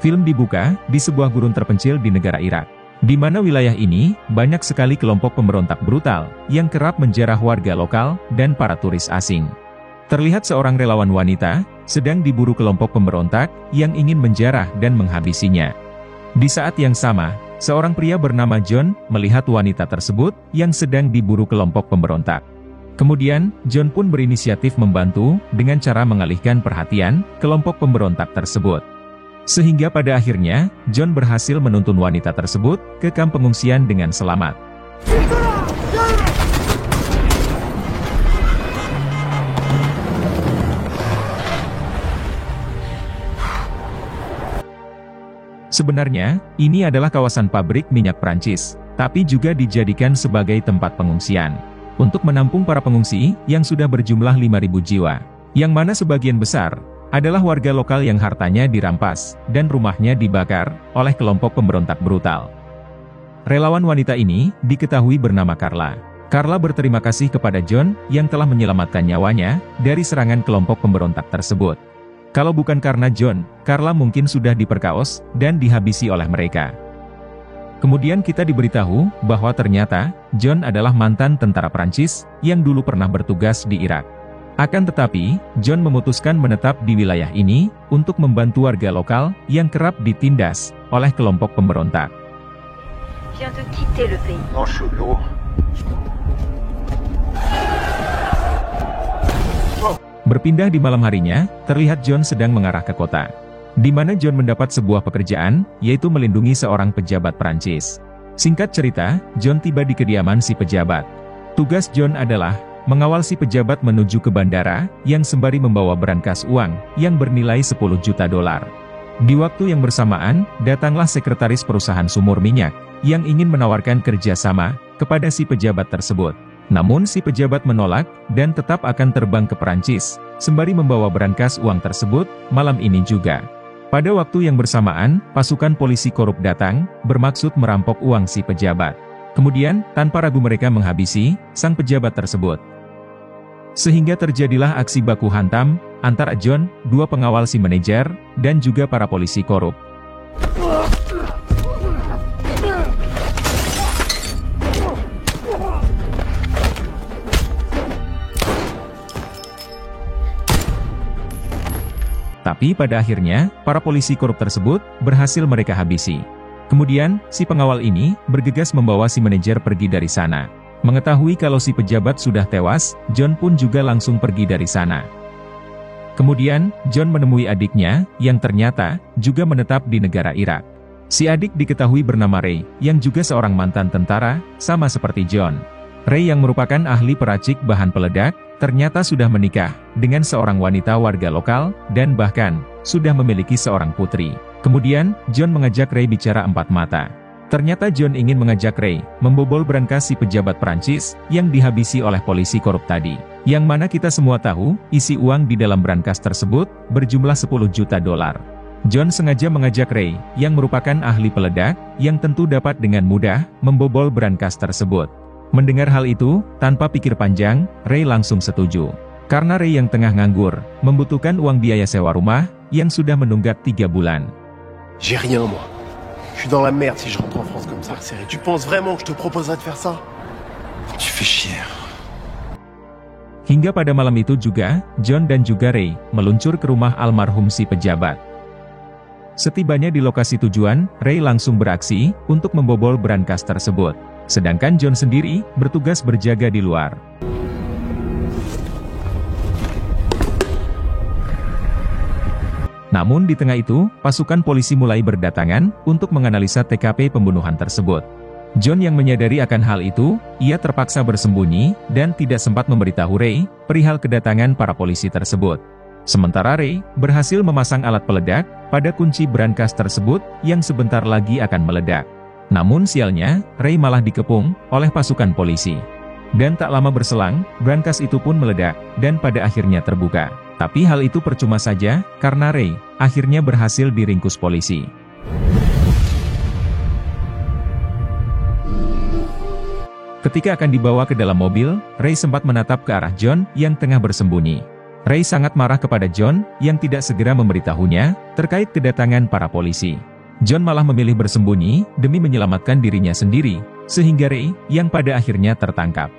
Film dibuka di sebuah gurun terpencil di negara Irak, di mana wilayah ini banyak sekali kelompok pemberontak brutal yang kerap menjarah warga lokal dan para turis asing. Terlihat seorang relawan wanita sedang diburu kelompok pemberontak yang ingin menjarah dan menghabisinya. Di saat yang sama, seorang pria bernama John melihat wanita tersebut yang sedang diburu kelompok pemberontak. Kemudian, John pun berinisiatif membantu dengan cara mengalihkan perhatian kelompok pemberontak tersebut. Sehingga pada akhirnya, John berhasil menuntun wanita tersebut ke kamp pengungsian dengan selamat. Sebenarnya, ini adalah kawasan pabrik minyak Prancis, tapi juga dijadikan sebagai tempat pengungsian untuk menampung para pengungsi yang sudah berjumlah 5.000 jiwa, yang mana sebagian besar adalah warga lokal yang hartanya dirampas dan rumahnya dibakar oleh kelompok pemberontak brutal. Relawan wanita ini diketahui bernama Carla. Carla berterima kasih kepada John yang telah menyelamatkan nyawanya dari serangan kelompok pemberontak tersebut. Kalau bukan karena John, Carla mungkin sudah diperkaos dan dihabisi oleh mereka. Kemudian kita diberitahu bahwa ternyata John adalah mantan tentara Prancis yang dulu pernah bertugas di Irak. Akan tetapi, John memutuskan menetap di wilayah ini untuk membantu warga lokal yang kerap ditindas oleh kelompok pemberontak. Berpindah di malam harinya, terlihat John sedang mengarah ke kota, di mana John mendapat sebuah pekerjaan, yaitu melindungi seorang pejabat Prancis. Singkat cerita, John tiba di kediaman si pejabat. Tugas John adalah mengawal si pejabat menuju ke bandara, yang sembari membawa berangkas uang, yang bernilai 10 juta dolar. Di waktu yang bersamaan, datanglah sekretaris perusahaan sumur minyak, yang ingin menawarkan kerjasama kepada si pejabat tersebut. Namun si pejabat menolak, dan tetap akan terbang ke Perancis, sembari membawa berangkas uang tersebut, malam ini juga. Pada waktu yang bersamaan, pasukan polisi korup datang, bermaksud merampok uang si pejabat. Kemudian, tanpa ragu mereka menghabisi sang pejabat tersebut. Sehingga terjadilah aksi baku hantam antara John, dua pengawal si manajer, dan juga para polisi korup. Tapi pada akhirnya, para polisi korup tersebut berhasil mereka habisi. Kemudian, si pengawal ini bergegas membawa si manajer pergi dari sana. Mengetahui kalau si pejabat sudah tewas, John pun juga langsung pergi dari sana. Kemudian, John menemui adiknya, yang ternyata juga menetap di negara Irak. Si adik diketahui bernama Ray, yang juga seorang mantan tentara, sama seperti John. Ray yang merupakan ahli peracik bahan peledak, ternyata sudah menikah dengan seorang wanita warga lokal, dan bahkan sudah memiliki seorang putri. Kemudian, John mengajak Ray bicara empat mata. Ternyata John ingin mengajak Ray membobol berangkas si pejabat Prancis yang dihabisi oleh polisi korup tadi. Yang mana kita semua tahu, isi uang di dalam berangkas tersebut berjumlah 10 juta dolar. John sengaja mengajak Ray, yang merupakan ahli peledak, yang tentu dapat dengan mudah membobol berangkas tersebut. Mendengar hal itu, tanpa pikir panjang, Ray langsung setuju. Karena Ray yang tengah nganggur, membutuhkan uang biaya sewa rumah, yang sudah menunggak 3 bulan. J'ai rien, moi. Je suis dans la merde si je rentre en France comme ça. Tu penses vraiment que je te proposerais de faire ça? Tu fais chier. Hingga pada malam itu juga, John dan juga Ray meluncur ke rumah almarhum si pejabat. Setibanya di lokasi tujuan, Ray langsung beraksi untuk membobol berangkas tersebut. Sedangkan John sendiri bertugas berjaga di luar. Namun di tengah itu, pasukan polisi mulai berdatangan untuk menganalisa TKP pembunuhan tersebut. John yang menyadari akan hal itu, ia terpaksa bersembunyi dan tidak sempat memberitahu Ray perihal kedatangan para polisi tersebut. Sementara Ray berhasil memasang alat peledak pada kunci berangkas tersebut yang sebentar lagi akan meledak. Namun sialnya, Ray malah dikepung oleh pasukan polisi. Dan tak lama berselang, berangkas itu pun meledak dan pada akhirnya terbuka. Tapi hal itu percuma saja, karena Ray akhirnya berhasil diringkus polisi. Ketika akan dibawa ke dalam mobil, Ray sempat menatap ke arah John yang tengah bersembunyi. Ray sangat marah kepada John yang tidak segera memberitahunya terkait kedatangan para polisi. John malah memilih bersembunyi demi menyelamatkan dirinya sendiri, sehingga Ray yang pada akhirnya tertangkap.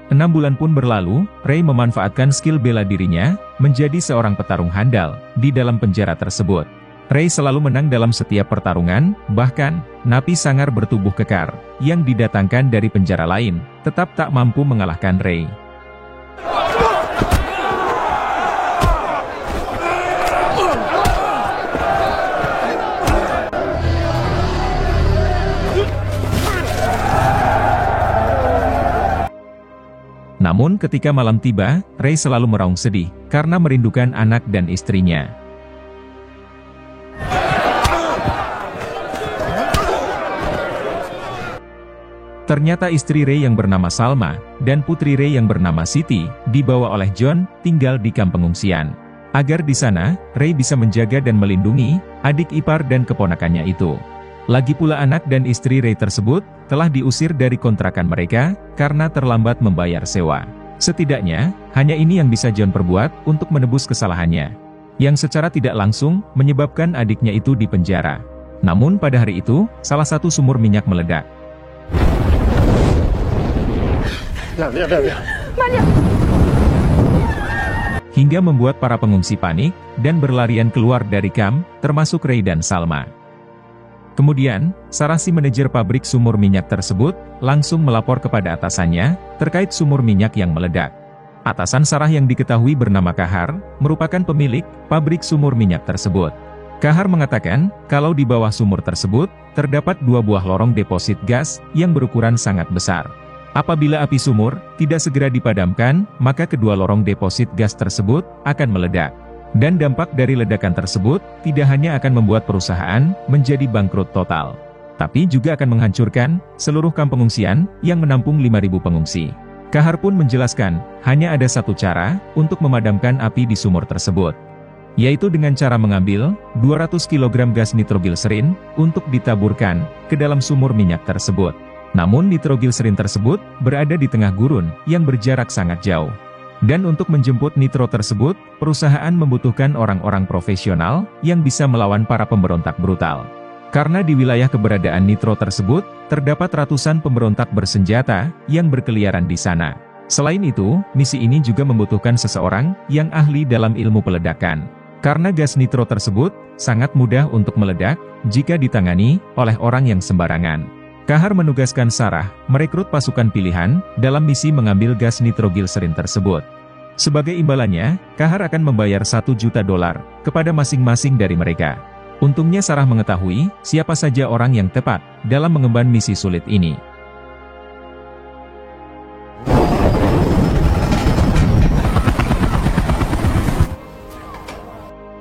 6 bulan pun berlalu, Ray memanfaatkan skill bela dirinya menjadi seorang petarung handal di dalam penjara tersebut. Ray selalu menang dalam setiap pertarungan, bahkan napi sangar bertubuh kekar yang didatangkan dari penjara lain tetap tak mampu mengalahkan Ray. Namun ketika malam tiba, Ray selalu meraung sedih karena merindukan anak dan istrinya. Ternyata istri Ray yang bernama Salma, dan putri Ray yang bernama Siti, dibawa oleh John, tinggal di kamp pengungsian. Agar di sana, Ray bisa menjaga dan melindungi adik ipar dan keponakannya itu. Lagi pula anak dan istri Ray tersebut, telah diusir dari kontrakan mereka, karena terlambat membayar sewa. Setidaknya, hanya ini yang bisa John perbuat untuk menebus kesalahannya. Yang secara tidak langsung, menyebabkan adiknya itu di penjara. Namun pada hari itu, salah satu sumur minyak meledak. Hingga membuat para pengungsi panik, dan berlarian keluar dari kamp, termasuk Ray dan Salma. Kemudian, Sarah si manajer pabrik sumur minyak tersebut, langsung melapor kepada atasannya, terkait sumur minyak yang meledak. Atasan Sarah yang diketahui bernama Kahar, merupakan pemilik pabrik sumur minyak tersebut. Kahar mengatakan, kalau di bawah sumur tersebut, terdapat 2 buah lorong deposit gas, yang berukuran sangat besar. Apabila api sumur tidak segera dipadamkan, maka kedua lorong deposit gas tersebut akan meledak. Dan dampak dari ledakan tersebut, tidak hanya akan membuat perusahaan menjadi bangkrut total, tapi juga akan menghancurkan seluruh kamp pengungsian yang menampung 5.000 pengungsi. Kahar pun menjelaskan, hanya ada satu cara untuk memadamkan api di sumur tersebut, yaitu dengan cara mengambil 200 kg gas nitroglycerin untuk ditaburkan ke dalam sumur minyak tersebut. Namun nitroglycerin tersebut berada di tengah gurun yang berjarak sangat jauh. Dan untuk menjemput nitro tersebut, perusahaan membutuhkan orang-orang profesional yang bisa melawan para pemberontak brutal. Karena di wilayah keberadaan nitro tersebut, terdapat ratusan pemberontak bersenjata yang berkeliaran di sana. Selain itu, misi ini juga membutuhkan seseorang yang ahli dalam ilmu peledakan. Karena gas nitro tersebut sangat mudah untuk meledak jika ditangani oleh orang yang sembarangan. Kahar menugaskan Sarah merekrut pasukan pilihan dalam misi mengambil gas nitroglycerin tersebut. Sebagai imbalannya, Kahar akan membayar $1 juta kepada masing-masing dari mereka. Untungnya Sarah mengetahui siapa saja orang yang tepat dalam mengemban misi sulit ini.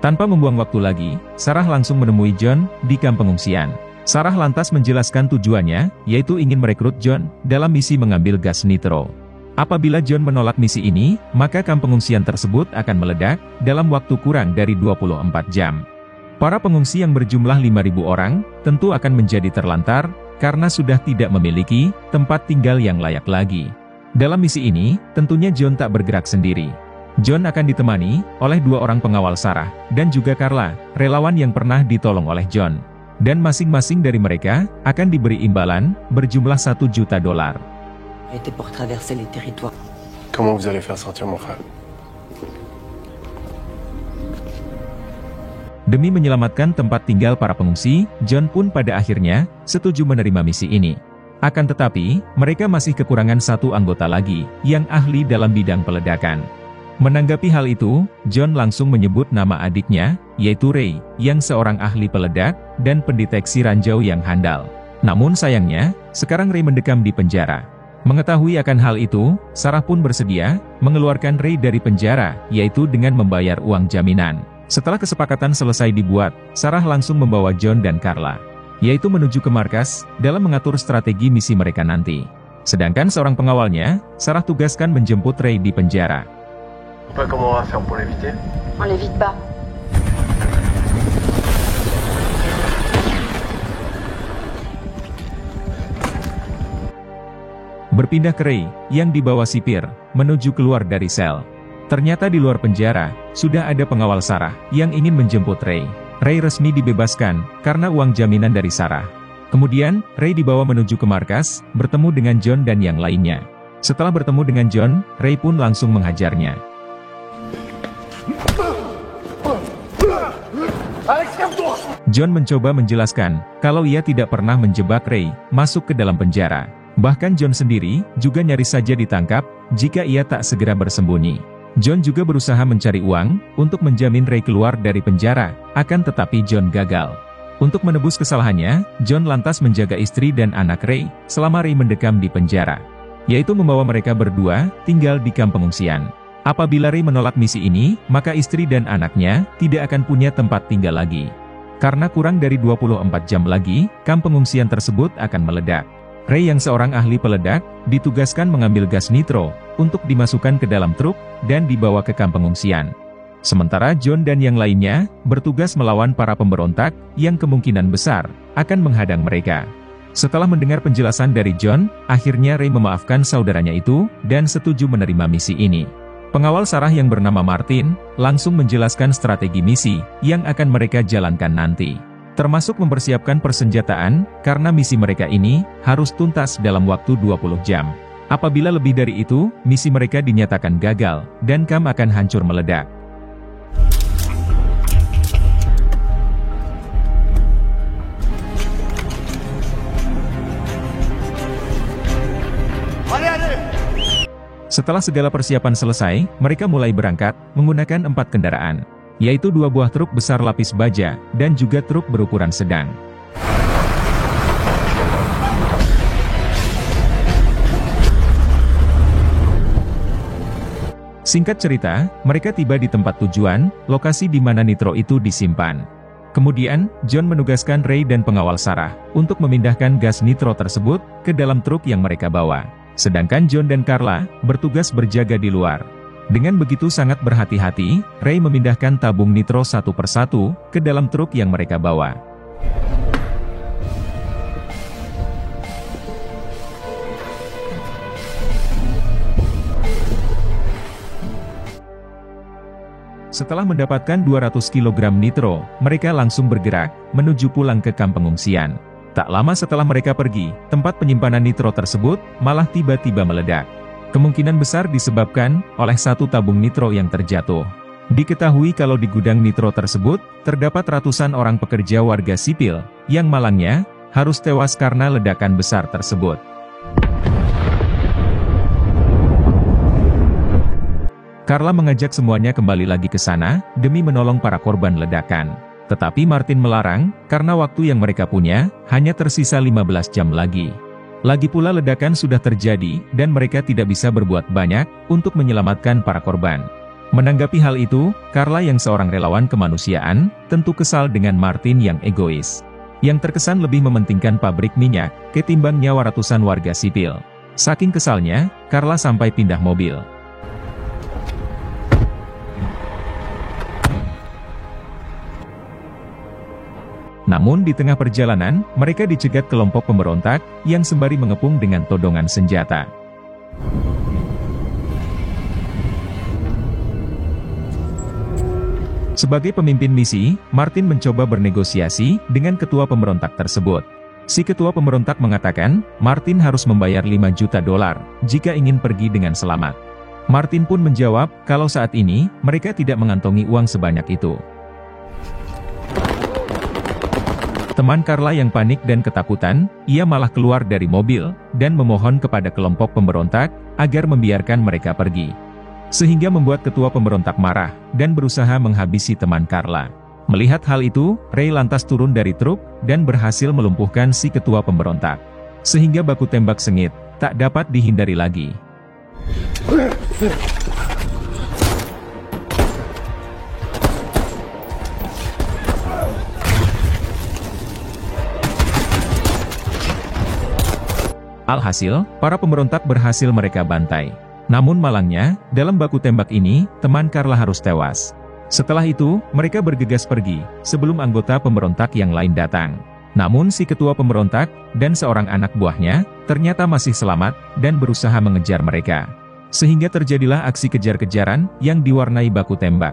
Tanpa membuang waktu lagi, Sarah langsung menemui John di kamp pengungsian. Sarah lantas menjelaskan tujuannya, yaitu ingin merekrut John dalam misi mengambil gas nitro. Apabila John menolak misi ini, maka kamp pengungsian tersebut akan meledak dalam waktu kurang dari 24 jam. Para pengungsi yang berjumlah 5.000 orang, tentu akan menjadi terlantar, karena sudah tidak memiliki tempat tinggal yang layak lagi. Dalam misi ini, tentunya John tak bergerak sendiri. John akan ditemani oleh 2 orang pengawal Sarah, dan juga Carla, relawan yang pernah ditolong oleh John. Dan masing-masing dari mereka akan diberi imbalan berjumlah $1 juta. Comment vous allez faire sortir mon frère? Demi menyelamatkan tempat tinggal para pengungsi, John pun pada akhirnya setuju menerima misi ini. Akan tetapi, mereka masih kekurangan 1 anggota lagi yang ahli dalam bidang peledakan. Menanggapi hal itu, John langsung menyebut nama adiknya, yaitu Ray, yang seorang ahli peledak dan pendeteksi ranjau yang handal. Namun sayangnya, sekarang Ray mendekam di penjara. Mengetahui akan hal itu, Sarah pun bersedia mengeluarkan Ray dari penjara, yaitu dengan membayar uang jaminan. Setelah kesepakatan selesai dibuat, Sarah langsung membawa John dan Carla, yaitu menuju ke markas dalam mengatur strategi misi mereka nanti. Sedangkan seorang pengawalnya, Sarah tugaskan menjemput Ray di penjara. Comment on va faire pour l'éviter? On l'évite pas. Berpindah ke Ray, yang dibawa sipir, menuju keluar dari sel. Ternyata di luar penjara, sudah ada pengawal Sarah yang ingin menjemput Ray. Ray resmi dibebaskan karena uang jaminan dari Sarah. Kemudian, Ray dibawa menuju ke markas, bertemu dengan John dan yang lainnya. Setelah bertemu dengan John, Ray pun langsung menghajarnya. John mencoba menjelaskan kalau ia tidak pernah menjebak Ray masuk ke dalam penjara. Bahkan John sendiri juga nyaris saja ditangkap jika ia tak segera bersembunyi. John juga berusaha mencari uang untuk menjamin Ray keluar dari penjara, akan tetapi John gagal. Untuk menebus kesalahannya, John lantas menjaga istri dan anak Ray selama Ray mendekam di penjara, yaitu membawa mereka berdua tinggal di kamp pengungsian. Apabila Ray menolak misi ini, maka istri dan anaknya tidak akan punya tempat tinggal lagi. Karena kurang dari 24 jam lagi, kamp pengungsian tersebut akan meledak. Ray yang seorang ahli peledak, ditugaskan mengambil gas nitro, untuk dimasukkan ke dalam truk, dan dibawa ke kamp pengungsian. Sementara John dan yang lainnya, bertugas melawan para pemberontak, yang kemungkinan besar, akan menghadang mereka. Setelah mendengar penjelasan dari John, akhirnya Ray memaafkan saudaranya itu, dan setuju menerima misi ini. Pengawal Sarah yang bernama Martin, langsung menjelaskan strategi misi, yang akan mereka jalankan nanti. Termasuk mempersiapkan persenjataan, karena misi mereka ini, harus tuntas dalam waktu 20 jam. Apabila lebih dari itu, misi mereka dinyatakan gagal, dan kamp akan hancur meledak. Setelah segala persiapan selesai, mereka mulai berangkat, menggunakan 4 kendaraan, yaitu 2 buah truk besar lapis baja, dan juga truk berukuran sedang. Singkat cerita, mereka tiba di tempat tujuan, lokasi di mana nitro itu disimpan. Kemudian, John menugaskan Ray dan pengawal Sarah, untuk memindahkan gas nitro tersebut, ke dalam truk yang mereka bawa. Sedangkan John dan Carla, bertugas berjaga di luar. Dengan begitu sangat berhati-hati, Ray memindahkan tabung nitro satu persatu, ke dalam truk yang mereka bawa. Setelah mendapatkan 200 kg nitro, mereka langsung bergerak, menuju pulang ke kamp pengungsian. Tak lama setelah mereka pergi, tempat penyimpanan nitro tersebut, malah tiba-tiba meledak. Kemungkinan besar disebabkan oleh satu tabung nitro yang terjatuh. Diketahui kalau di gudang nitro tersebut, terdapat ratusan orang pekerja warga sipil, yang malangnya, harus tewas karena ledakan besar tersebut. Carla mengajak semuanya kembali lagi ke sana, demi menolong para korban ledakan. Tetapi Martin melarang, karena waktu yang mereka punya, hanya tersisa 15 jam lagi. Lagi pula ledakan sudah terjadi, dan mereka tidak bisa berbuat banyak, untuk menyelamatkan para korban. Menanggapi hal itu, Carla yang seorang relawan kemanusiaan, tentu kesal dengan Martin yang egois. Yang terkesan lebih mementingkan pabrik minyak, ketimbang nyawa ratusan warga sipil. Saking kesalnya, Carla sampai pindah mobil. Namun di tengah perjalanan, mereka dicegat kelompok pemberontak, yang sembari mengepung dengan todongan senjata. Sebagai pemimpin misi, Martin mencoba bernegosiasi dengan ketua pemberontak tersebut. Si ketua pemberontak mengatakan, Martin harus membayar $5 juta jika ingin pergi dengan selamat. Martin pun menjawab, kalau saat ini, mereka tidak mengantongi uang sebanyak itu. Teman Carla yang panik dan ketakutan, ia malah keluar dari mobil, dan memohon kepada kelompok pemberontak, agar membiarkan mereka pergi. Sehingga membuat ketua pemberontak marah, dan berusaha menghabisi teman Carla. Melihat hal itu, Ray lantas turun dari truk, dan berhasil melumpuhkan si ketua pemberontak. Sehingga baku tembak sengit, tak dapat dihindari lagi. Alhasil, para pemberontak berhasil mereka bantai. Namun malangnya, dalam baku tembak ini, teman Carla harus tewas. Setelah itu, mereka bergegas pergi, sebelum anggota pemberontak yang lain datang. Namun si ketua pemberontak, dan seorang anak buahnya, ternyata masih selamat, dan berusaha mengejar mereka. Sehingga terjadilah aksi kejar-kejaran yang diwarnai baku tembak.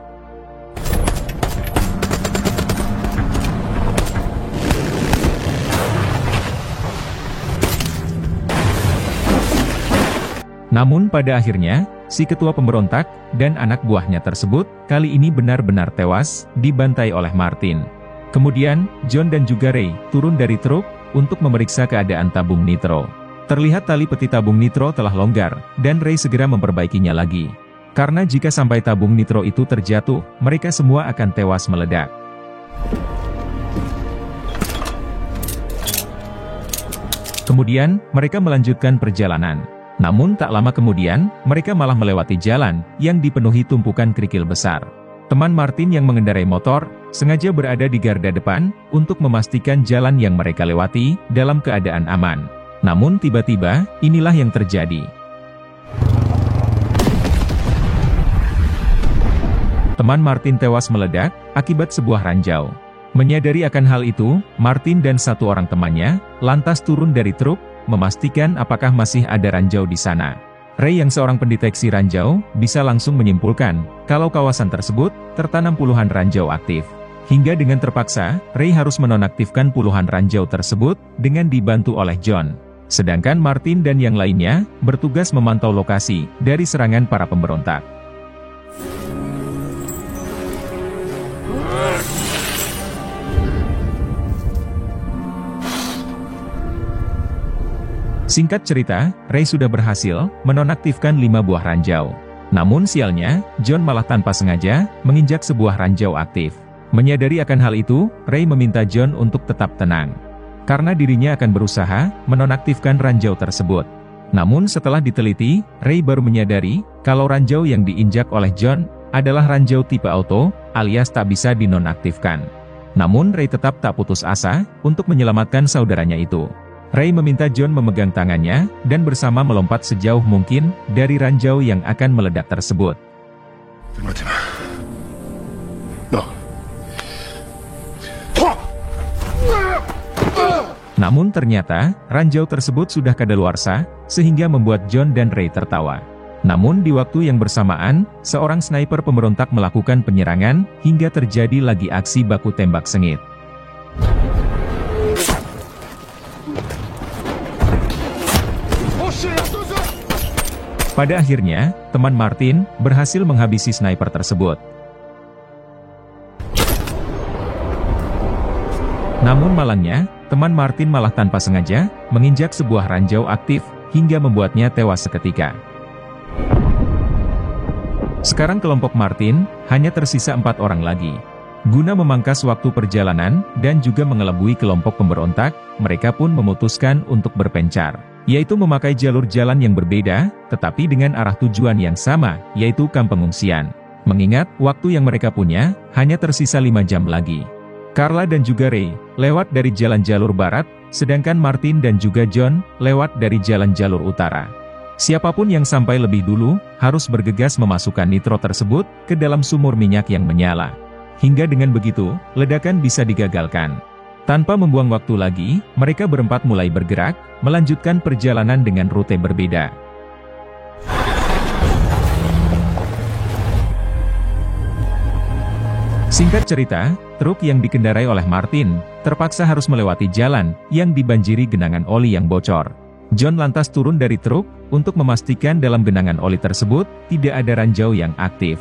Namun pada akhirnya, si ketua pemberontak dan anak buahnya tersebut kali ini benar-benar tewas dibantai oleh Martin. Kemudian, John dan juga Ray turun dari truk untuk memeriksa keadaan tabung nitro. Terlihat tali peti tabung nitro telah longgar, dan Ray segera memperbaikinya lagi. Karena jika sampai tabung nitro itu terjatuh, mereka semua akan tewas meledak. Kemudian, mereka melanjutkan perjalanan. Namun tak lama kemudian, mereka malah melewati jalan yang dipenuhi tumpukan kerikil besar. Teman Martin yang mengendarai motor, sengaja berada di garda depan, untuk memastikan jalan yang mereka lewati, dalam keadaan aman. Namun tiba-tiba, inilah yang terjadi. Teman Martin tewas meledak, akibat sebuah ranjau. Menyadari akan hal itu, Martin dan satu orang temannya, lantas turun dari truk, memastikan apakah masih ada ranjau di sana. Ray yang seorang pendeteksi ranjau, bisa langsung menyimpulkan, kalau kawasan tersebut, tertanam puluhan ranjau aktif. Hingga dengan terpaksa, Ray harus menonaktifkan puluhan ranjau tersebut, dengan dibantu oleh John. Sedangkan Martin dan yang lainnya, bertugas memantau lokasi, dari serangan para pemberontak. Singkat cerita, Ray sudah berhasil menonaktifkan 5 buah ranjau. Namun sialnya, John malah tanpa sengaja menginjak sebuah ranjau aktif. Menyadari akan hal itu, Ray meminta John untuk tetap tenang. Karena dirinya akan berusaha menonaktifkan ranjau tersebut. Namun setelah diteliti, Ray baru menyadari kalau ranjau yang diinjak oleh John adalah ranjau tipe auto, alias tak bisa dinonaktifkan. Namun Ray tetap tak putus asa untuk menyelamatkan saudaranya itu. Ray meminta John memegang tangannya, dan bersama melompat sejauh mungkin dari ranjau yang akan meledak tersebut. Namun ternyata, ranjau tersebut sudah kadaluarsa, sehingga membuat John dan Ray tertawa. Namun di waktu yang bersamaan, seorang sniper pemberontak melakukan penyerangan, hingga terjadi lagi aksi baku tembak sengit. Pada akhirnya, teman Martin berhasil menghabisi sniper tersebut. Namun malangnya, teman Martin malah tanpa sengaja menginjak sebuah ranjau aktif, hingga membuatnya tewas seketika. Sekarang kelompok Martin hanya tersisa 4 orang lagi. Guna memangkas waktu perjalanan dan juga mengelabui kelompok pemberontak, mereka pun memutuskan untuk berpencar, yaitu memakai jalur jalan yang berbeda, tetapi dengan arah tujuan yang sama, yaitu kamp pengungsian. Mengingat, waktu yang mereka punya, hanya tersisa 5 jam lagi. Carla dan juga Ray, lewat dari jalan jalur barat, sedangkan Martin dan juga John, lewat dari jalan jalur utara. Siapapun yang sampai lebih dulu, harus bergegas memasukkan nitro tersebut, ke dalam sumur minyak yang menyala. Hingga dengan begitu, ledakan bisa digagalkan. Tanpa membuang waktu lagi, mereka berempat mulai bergerak, melanjutkan perjalanan dengan rute berbeda. Singkat cerita, truk yang dikendarai oleh Martin, terpaksa harus melewati jalan, yang dibanjiri genangan oli yang bocor. John lantas turun dari truk, untuk memastikan dalam genangan oli tersebut, tidak ada ranjau yang aktif.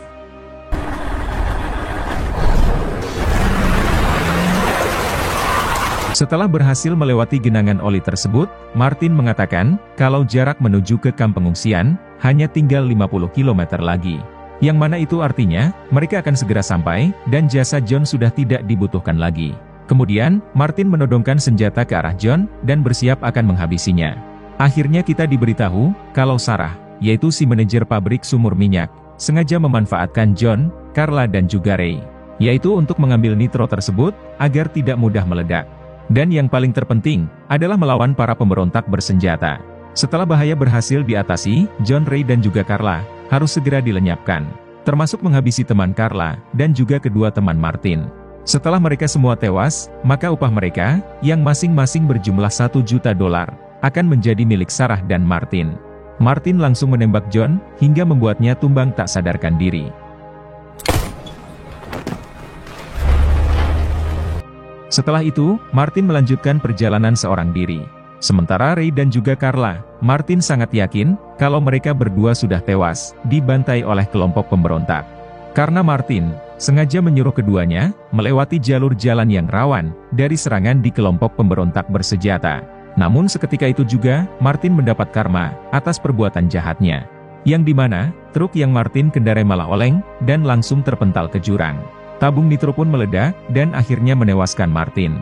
Setelah berhasil melewati genangan oli tersebut, Martin mengatakan, kalau jarak menuju ke kamp pengungsian, hanya tinggal 50 km lagi. Yang mana itu artinya, mereka akan segera sampai, dan jasa John sudah tidak dibutuhkan lagi. Kemudian, Martin menodongkan senjata ke arah John, dan bersiap akan menghabisinya. Akhirnya kita diberitahu, kalau Sarah, yaitu si manajer pabrik sumur minyak, sengaja memanfaatkan John, Carla dan juga Ray, yaitu untuk mengambil nitro tersebut, agar tidak mudah meledak. Dan yang paling terpenting, adalah melawan para pemberontak bersenjata. Setelah bahaya berhasil diatasi, John, Ray dan juga Carla, harus segera dilenyapkan. Termasuk menghabisi teman Carla, dan juga kedua teman Martin. Setelah mereka semua tewas, maka upah mereka, yang masing-masing berjumlah $1 juta, akan menjadi milik Sarah dan Martin. Martin langsung menembak John, hingga membuatnya tumbang tak sadarkan diri. Setelah itu, Martin melanjutkan perjalanan seorang diri. Sementara Ray dan juga Carla, Martin sangat yakin, kalau mereka berdua sudah tewas, dibantai oleh kelompok pemberontak. Karena Martin sengaja menyuruh keduanya, melewati jalur jalan yang rawan, dari serangan di kelompok pemberontak bersenjata. Namun seketika itu juga, Martin mendapat karma, atas perbuatan jahatnya. Yang dimana, truk yang Martin kendarai malah oleng, dan langsung terpental ke jurang. Tabung nitro pun meledak, dan akhirnya menewaskan Martin.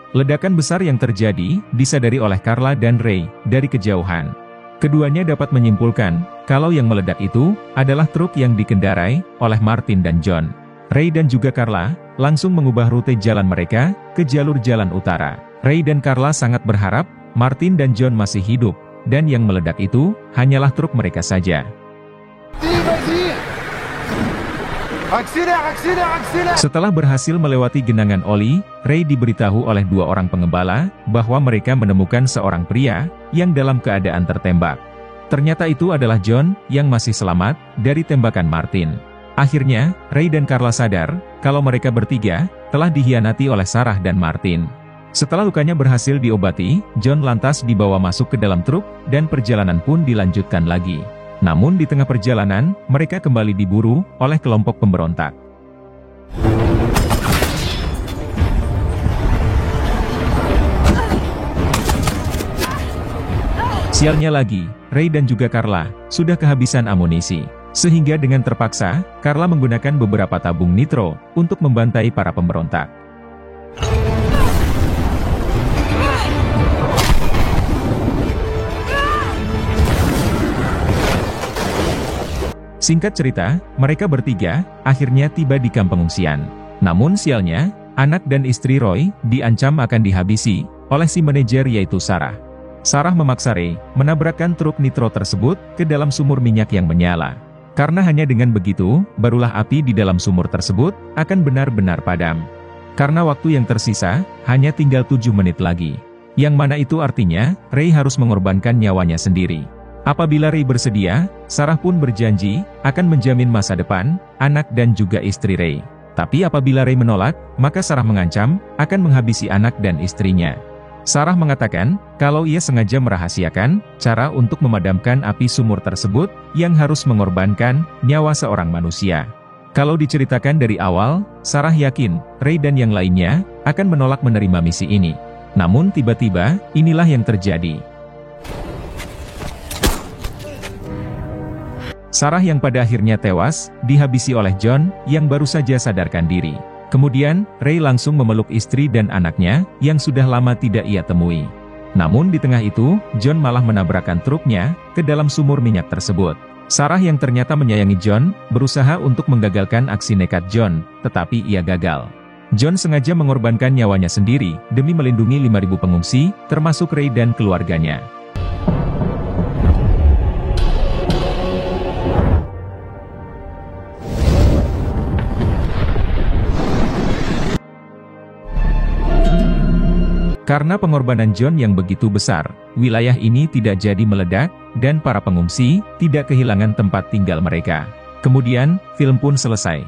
Ledakan besar yang terjadi, disadari oleh Carla dan Ray, dari kejauhan. Keduanya dapat menyimpulkan, kalau yang meledak itu, adalah truk yang dikendarai, oleh Martin dan John. Ray dan juga Carla, langsung mengubah rute jalan mereka, ke jalur jalan utara. Ray dan Carla sangat berharap, Martin dan John masih hidup, dan yang meledak itu, hanyalah truk mereka saja. Setelah berhasil melewati genangan oli, Ray diberitahu oleh dua orang pengembala, bahwa mereka menemukan seorang pria, yang dalam keadaan tertembak. Ternyata itu adalah John, yang masih selamat, dari tembakan Martin. Akhirnya, Ray dan Carla sadar, kalau mereka bertiga, telah dikhianati oleh Sarah dan Martin. Setelah lukanya berhasil diobati, John lantas dibawa masuk ke dalam truk, dan perjalanan pun dilanjutkan lagi. Namun di tengah perjalanan, mereka kembali diburu, oleh kelompok pemberontak. Sialnya lagi, Ray dan juga Carla, sudah kehabisan amunisi. Sehingga dengan terpaksa, Carla menggunakan beberapa tabung nitro, untuk membantai para pemberontak. Singkat cerita, mereka bertiga, akhirnya tiba di kamp pengungsian. Namun sialnya, anak dan istri Roy, diancam akan dihabisi, oleh si manajer yaitu Sarah. Sarah memaksa Ray, menabrakkan truk nitro tersebut, ke dalam sumur minyak yang menyala. Karena hanya dengan begitu, barulah api di dalam sumur tersebut, akan benar-benar padam. Karena waktu yang tersisa, hanya tinggal 7 menit lagi. Yang mana itu artinya, Ray harus mengorbankan nyawanya sendiri. Apabila Ray bersedia, Sarah pun berjanji, akan menjamin masa depan, anak dan juga istri Ray. Tapi apabila Ray menolak, maka Sarah mengancam, akan menghabisi anak dan istrinya. Sarah mengatakan, kalau ia sengaja merahasiakan, cara untuk memadamkan api sumur tersebut, yang harus mengorbankan, nyawa seorang manusia. Kalau diceritakan dari awal, Sarah yakin, Ray dan yang lainnya, akan menolak menerima misi ini. Namun tiba-tiba, inilah yang terjadi. Sarah yang pada akhirnya tewas, dihabisi oleh John, yang baru saja sadarkan diri. Kemudian, Ray langsung memeluk istri dan anaknya, yang sudah lama tidak ia temui. Namun di tengah itu, John malah menabrakkan truknya, ke dalam sumur minyak tersebut. Sarah yang ternyata menyayangi John, berusaha untuk menggagalkan aksi nekat John, tetapi ia gagal. John sengaja mengorbankan nyawanya sendiri, demi melindungi 5.000 pengungsi, termasuk Ray dan keluarganya. Karena pengorbanan John yang begitu besar, wilayah ini tidak jadi meledak, dan para pengungsi tidak kehilangan tempat tinggal mereka. Kemudian, film pun selesai.